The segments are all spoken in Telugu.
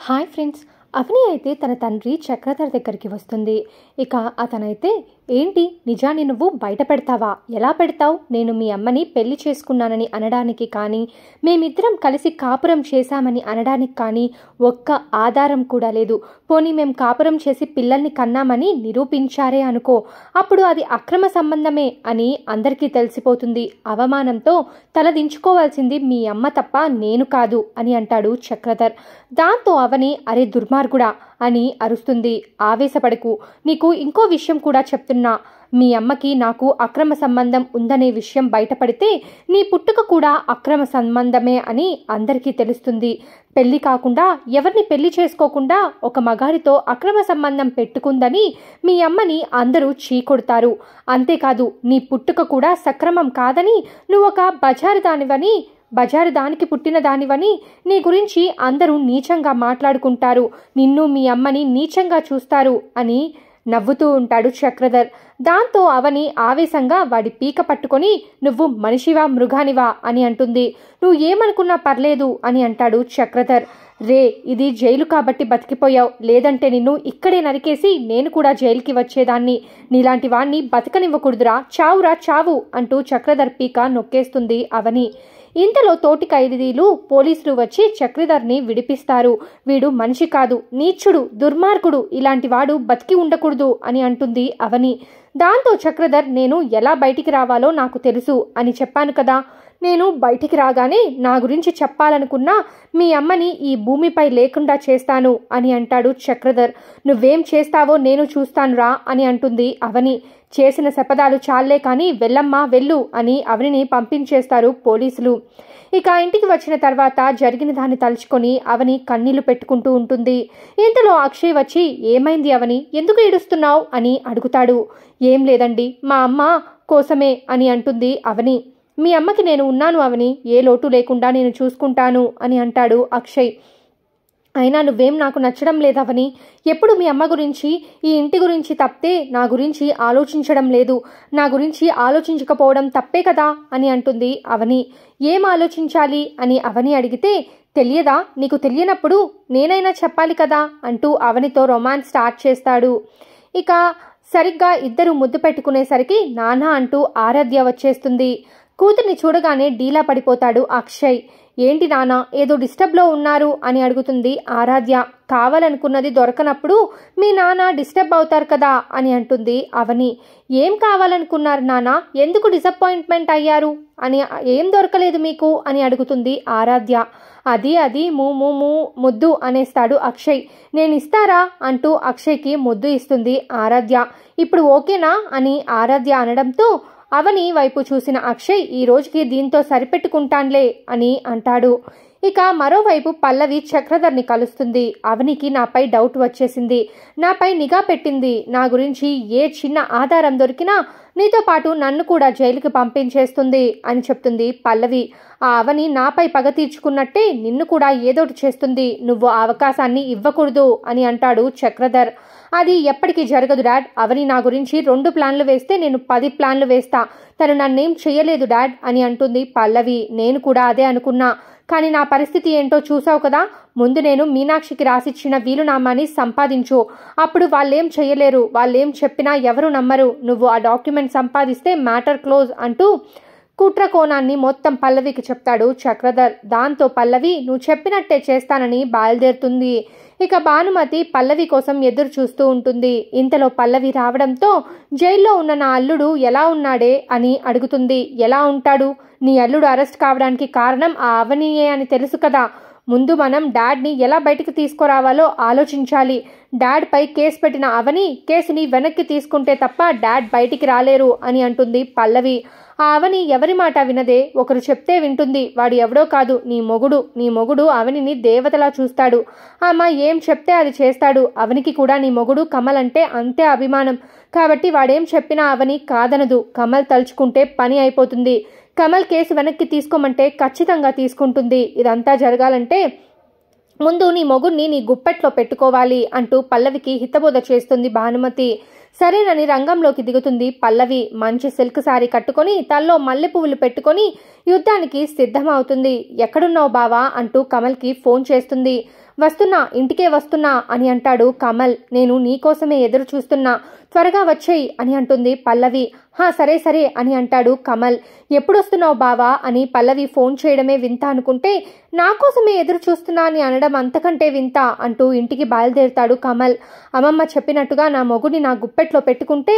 Hi friends. అవని అయితే తన తండ్రి చక్రధర్ దగ్గరికి వస్తుంది. ఇక అతనైతే, ఏంటి నిజాన్ని నువ్వు బయట పెడతావా? ఎలా పెడతావు? నేను మీ అమ్మని పెళ్లి చేసుకున్నానని అనడానికి కానీ, మేమిద్దరం కలిసి కాపురం చేశామని అనడానికి కానీ ఒక్క ఆధారం కూడా లేదు. పోనీ మేం కాపురం చేసి పిల్లల్ని కన్నామని నిరూపించారే అనుకో, అప్పుడు అది అక్రమ సంబంధమే అని అందరికీ తెలిసిపోతుంది. అవమానంతో తలదించుకోవాల్సింది మీ అమ్మ తప్ప నేను కాదు అని అంటాడు చక్రధర్. దాంతో అవని, అరే దుర్మార్గుడా అని అరుస్తుంది. ఆవేశపడకు, నీకు ఇంకో విషయం కూడా చెప్తున్నా. మీ అమ్మకి నాకు అక్రమ సంబంధం ఉందనే విషయం బయటపడితే నీ పుట్టుక కూడా అక్రమ సంబంధమే అని అందరికీ తెలుస్తుంది. పెళ్లి కాకుండా, ఎవరిని పెళ్లి చేసుకోకుండా ఒక మగాడితో అక్రమ సంబంధం పెట్టుకుందని మీ అమ్మని అందరూ చీకొడతారు. అంతేకాదు, నీ పుట్టుక కూడా సక్రమం కాదని, నువ్వు ఒక బజారు దానికి పుట్టిన దానివని నీ గురించి అందరూ నీచంగా మాట్లాడుకుంటారు. నిన్ను మీ అమ్మని నీచంగా చూస్తారు అని నవ్వుతూ ఉంటాడు చక్రధర్. దాంతో అవని ఆవేశంగా వాడి పీక పట్టుకొని, నువ్వు మనిషివా మృగానివా అని అంటుంది. నువ్వు ఏమనుకున్నా పర్లేదు అని అంటాడు చక్రధర్. రే, ఇది జైలు కాబట్టి బతికిపోయావు, లేదంటే నిన్ను ఇక్కడే నరికేసి నేను కూడా జైలుకి వచ్చేదాన్ని. నీలాంటి వాణ్ణి బతకనివ్వకూడదురా, చావురా చావు అంటూ చక్రధర్ పీక నొక్కేస్తుంది అవని. ఇంతలో తోటి ఖైదీలు, పోలీసులు వచ్చి చక్రధర్ని విడిపిస్తారు. వీడు మనిషి కాదు, నీచుడు, దుర్మార్గుడు, ఇలాంటి వాడు బతికి ఉండకూడదు అని అంటుంది అవని. దాంతో చక్రధర్, నేను ఎలా బయటికి రావాలో నాకు తెలుసు అని చెప్పాను కదా. నేను బయటికి రాగానే నా గురించి చెప్పాలనుకున్నా మీ అమ్మని ఈ భూమిపై లేకుండా చేస్తాను అని అంటాడు చక్రధర్. నువ్వేం చేస్తావో నేను చూస్తానురా అని అంటుంది అవని. చేసిన శపథాలు చాలే కానీ వెళ్ళమ్మా వెళ్ళు అని అవనిని పంపించేస్తారు పోలీసులు. ఇక ఇంటికి వచ్చిన తర్వాత జరిగిన దాన్ని తలుచుకొని అవని కన్నీళ్లు పెట్టుకుంటూ ఉంటుంది. ఇంతలో అక్షయ్ వచ్చి, ఏమైంది అవని, ఎందుకు ఏడుస్తున్నావు అని అడుగుతాడు. ఏం లేదండి, మా అమ్మ కోసమే అని అంటుంది అవని. మీ అమ్మకి నేను ఉన్నాను అవని, ఏ లోటు లేకుండా నేను చూసుకుంటాను అని అంటాడు అక్షయ్. అయినా నువ్వేం నాకు నచ్చడం లేదవని, ఎప్పుడు మీ అమ్మ గురించి, ఈ ఇంటి గురించి తప్పితే నా గురించి ఆలోచించడం లేదు. నా గురించి ఆలోచించకపోవడం తప్పే కదా అని అంటుంది అవని. ఏం ఆలోచించాలి అని అవని అడిగితే, తెలియదా? నీకు తెలియనప్పుడు నేనైనా చెప్పాలి కదా అంటూ అవనితో రొమాన్స్ స్టార్ట్ చేస్తాడు. ఇక సరిగ్గా ఇద్దరు ముద్దు పెట్టుకునేసరికి నాన్న అంటూ ఆరాధ్య వచ్చేస్తుంది. కూతుర్ని చూడగానే డీలా పడిపోతాడు అక్షయ్. ఏంటి నాన్న, ఏదో డిస్టర్బ్లో ఉన్నారు అని అడుగుతుంది ఆరాధ్య. కావాలనుకున్నది దొరకనప్పుడు మీ నాన్న డిస్టర్బ్ అవుతారు కదా అని అంటుంది అవని. ఏం కావాలనుకున్నారు నాన్న, ఎందుకు డిసప్పాయింట్మెంట్ అయ్యారు అని, ఏం దొరకలేదు మీకు అని అడుగుతుంది ఆరాధ్య. అది ముద్దు అనేస్తాడు అక్షయ్. నేను ఇస్తారా అంటూ అక్షయ్కి ముద్దు ఇస్తుంది ఆరాధ్య. ఇప్పుడు ఓకేనా అని ఆరాధ్య అనడంతో అవని వైపు చూసిన అక్షయ్, ఈ రోజుకి దీంతో సరిపెట్టుకుంటాన్లే అని అంటాడు. ఇక మరోవైపు పల్లవి చక్రధర్ని కలుస్తుంది. అవనికి నాపై డౌట్ వచ్చేసింది, నాపై నిఘా పెట్టింది. నా గురించి ఏ చిన్న ఆధారం దొరికినా నీతో పాటు నన్ను కూడా జైలుకి పంపించేస్తుంది అని చెప్తుంది పల్లవి. ఆ అవని నాపై పగ తీర్చుకున్నట్టే నిన్ను కూడా ఏదోటి చేస్తుంది. నువ్వు ఆ అవకాశాన్ని ఇవ్వకూడదు అని అంటాడు చక్రధర్. అది ఎప్పటికీ జరగదు డాడ్. అవని నా గురించి 2 ప్లాన్లు వేస్తే నేను 10 ప్లాన్లు వేస్తా. తను నన్నేం చెయ్యలేదు డాడ్ అని అంటుంది పల్లవి. నేను కూడా అదే అనుకున్నా, కానీ నా పరిస్థితి ఏంటో చూసావు కదా. ముందు నేను మీనాక్షికి రాసిచ్చిన వీలునామాని సంపాదించు, అప్పుడు వాళ్ళేం చెయ్యలేరు. వాళ్ళేం చెప్పినా ఎవరు నమ్మరు. నువ్వు ఆ డాక్యుమెంట్ సంపాదిస్తే మ్యాటర్ క్లోజ్ అంటూ కుట్ర కోణాన్ని మొత్తం పల్లవికి చెప్తాడు చక్రధర్. దాంతో పల్లవి నువ్వు చెప్పినట్టే చేస్తానని బయలుదేరుతుంది. ఇక భానుమతి పల్లవి కోసం ఎదురు చూస్తూ ఉంటుంది. ఇంతలో పల్లవి రావడంతో, జైల్లో ఉన్న నా అల్లుడు ఎలా ఉన్నాడే అని అడుగుతుంది. ఎలా ఉంటాడు? నీ అల్లుడు అరెస్ట్ కావడానికి కారణం ఆ అవనియే అని తెలుసు కదా. ముందు మనం డాడ్ని ఎలా బయటికి తీసుకురావాలో ఆలోచించాలి. డాడ్ పై కేసు పెట్టిన అవని కేసుని వెనక్కి తీసుకుంటే తప్ప డాడ్ బయటికి రాలేరు అని అంటుంది పల్లవి. ఆ అవని ఎవరి మాట వినదే, ఒకరు చెప్తే వింటుంది. వాడు ఎవడో కాదు, నీ మొగుడు అవనిని దేవతలా చూస్తాడు. అమ్మ ఏం చెప్తే అది చేస్తాడు. అవనికి కూడా నీ మొగుడు కమల్ అంటే అంతే అభిమానం. కాబట్టి వాడేం చెప్పినా అవని కాదనదు. కమల్ తలుచుకుంటే పని అయిపోతుంది. కమల్ కేసు వెనక్కి తీసుకోమంటే ఖచ్చితంగా తీసుకుంటుంది. ఇదంతా జరగాలంటే ముందు నీ మొగుడిని నీ గుప్పెట్లో పెట్టుకోవాలి అంటూ పల్లవికి హితబోధ చేస్తుంది భానుమతి. సరేనని రంగంలోకి దిగుతుంది పల్లవి. మంచి సిల్క్ సారీ కట్టుకొని తల్లో మల్లె పువ్వులు పెట్టుకొని యుద్ధానికి సిద్ధమవుతుంది. ఎక్కడున్నావు బావా అంటూ కమల్కి ఫోన్ చేస్తుంది. వస్తున్నా, ఇంటికే వస్తున్నా అని అంటాడు కమల్. నేను నీకోసమే ఎదురు చూస్తున్నా, త్వరగా వచ్చేయి అని అంటుంది పల్లవి. సరే సరే అని అంటాడు కమల్. ఎప్పుడొస్తున్నావు బావా అని పల్లవి ఫోన్ చేయడమే వింత అనుకుంటే, నా కోసమే ఎదురు చూస్తున్నా అని అనడం అంతకంటే వింత అంటూ ఇంటికి బయలుదేరుతాడు కమల్. అమ్మమ్మ చెప్పినట్టుగా నా మొగుడిని నా గుప్పెట్లో పెట్టుకుంటే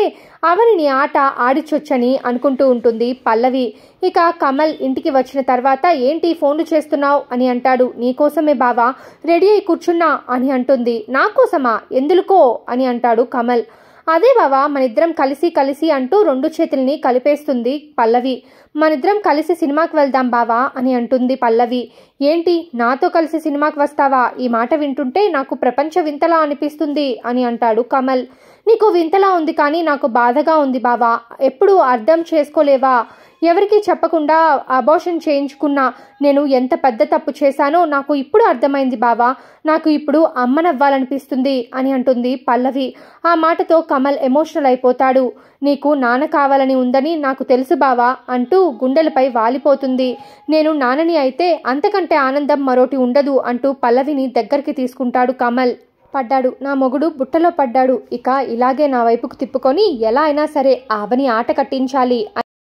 అవనిని ఆట ఆడిచొచ్చని అనుకుంటూ ఉంటుంది పల్లవి. ఇక కమల్ ఇంటికి వచ్చిన తర్వాత ఏంటి ఫోన్లు చేస్తున్నావు అని అంటాడు. నీకోసమే బావా, రెడీ అయి కూర్చున్నా అని అంటుంది. నా కోసమా, ఎందుకో అని అంటాడు కమల్. అదే బావా, మనిద్దరం కలిసి అంటూ 2 చేతుల్ని కలిపేస్తుంది పల్లవి. మనిద్దరం కలిసి సినిమాకి వెళ్దాం బావా అని అంటుంది పల్లవి. ఏంటి, నాతో కలిసి సినిమాకి వస్తావా? ఈ మాట వింటుంటే నాకు ప్రపంచ వింతలా అనిపిస్తుంది అని అంటాడు కమల్. నీకు వింతలా ఉంది కానీ నాకు బాధగా ఉంది బావా. ఎప్పుడు అర్థం చేసుకోలేవా? ఎవరికీ చెప్పకుండా అబార్షన్ చేయించుకున్నా నేను ఎంత పెద్ద తప్పు చేశానో నాకు ఇప్పుడు అర్థమైంది బావా. నాకు ఇప్పుడు అమ్మనవ్వాలనిపిస్తుంది అని అంటుంది పల్లవి. ఆ మాటతో కమల్ ఎమోషనల్ అయిపోతాడు. నీకు నాన్న కావాలని ఉందని నాకు తెలుసు బావా అంటూ గుండెలపై వాలిపోతుంది. నేను నాన్నని అయితే అంతకంటే ఆనందం మరోటి ఉండదు అంటూ పల్లవిని దగ్గరికి తీసుకుంటాడు కమల్. పడ్డాడు, నా మొగుడు బుట్టలో పడ్డాడు. ఇక ఇలాగే నా వైపుకు తిప్పుకొని ఎలా అయినా సరే అవని ఆట కట్టించాలి